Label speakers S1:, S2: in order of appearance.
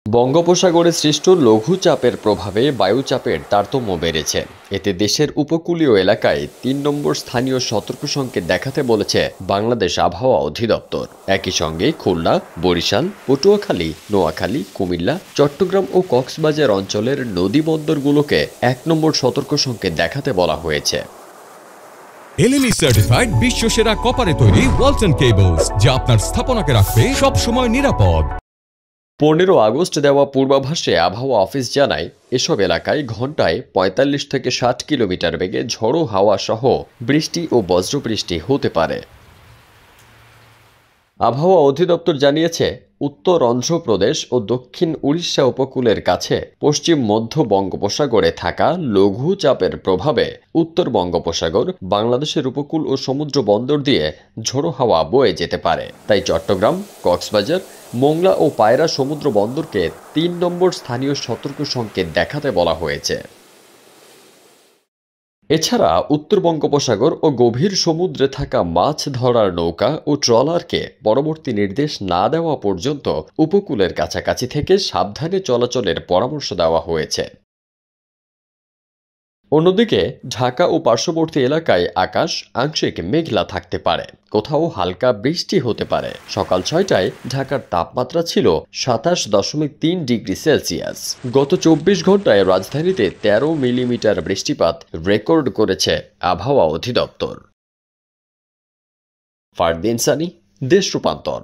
S1: বঙ্গোপসাগরে সৃষ্ট লঘুচাপের প্রভাবে বায়ুচাপের তারতম্য বেড়েছে। এতে দেশের উপকূলীয় এলাকায় ৩ নম্বর স্থানীয় সতর্ক সংকেত দেখাতে বলেছে বাংলাদেশ আবহাওয়া অধিদপ্তর। একই সঙ্গে খুলনা, বরিশাল, পটুয়াখালী, নোয়াখালী, কুমিল্লা, চট্টগ্রাম ও কক্সবাজার অঞ্চলের নদীবন্দরগুলোকে ১ নম্বর সতর্ক সংকেত দেখাতে বলা হয়েছে।
S2: এলএমই সার্টিফাইড বিশ্বসেরা কপারে তৈরি ওয়ালটন কেবলস, যা আপনার স্থাপনাকে রাখবে সব সময় নিরাপদ।
S1: ১৫ আগস্ট দেওয়া পূর্বাভাসে আবহাওয়া অফিস জানায়, এসব এলাকায় ঘন্টায় ৪৫ থেকে ৬০ কিলোমিটার বেগে ঝোড়ো হাওয়া সহ বৃষ্টি ও বজ্রবৃষ্টি হতে পারে। আবহাওয়া অধিদপ্তর জানিয়েছে, উত্তর অন্ধ্রপ্রদেশ ও দক্ষিণ উড়িষ্যা উপকূলের কাছে পশ্চিম মধ্য বঙ্গোপসাগরে থাকা লঘুচাপের প্রভাবে উত্তর বঙ্গোপসাগর, বাংলাদেশের উপকূল ও সমুদ্র বন্দর দিয়ে ঝোড়ো হাওয়া বয়ে যেতে পারে। তাই চট্টগ্রাম, কক্সবাজার, মোংলা ও পায়রা সমুদ্র বন্দরকে ৩ নম্বর স্থানীয় সতর্ক সংকেত দেখাতে বলা হয়েছে। এছাড়া উত্তর বঙ্গোপসাগর ও গভীর সমুদ্রে থাকা মাছ ধরার নৌকা ও ট্রলারকে পরবর্তী নির্দেশ না দেওয়া পর্যন্ত উপকূলের কাছাকাছি থেকে সাবধানে চলাচলের পরামর্শ দেওয়া হয়েছে। অন্যদিকে ঢাকা ও পার্শ্ববর্তী এলাকায় আকাশ আংশিক মেঘলা থাকতে পারে, কোথাও হালকা বৃষ্টি হতে পারে। সকাল ৬টায় ঢাকার তাপমাত্রা ছিল ২৭.৩ ডিগ্রি সেলসিয়াস। গত ২৪ ঘন্টায় রাজধানীতে ১৩ মিলিমিটার বৃষ্টিপাত রেকর্ড করেছে আবহাওয়া অধিদপ্তর। ফারদিন সানি, দেশ রূপান্তর।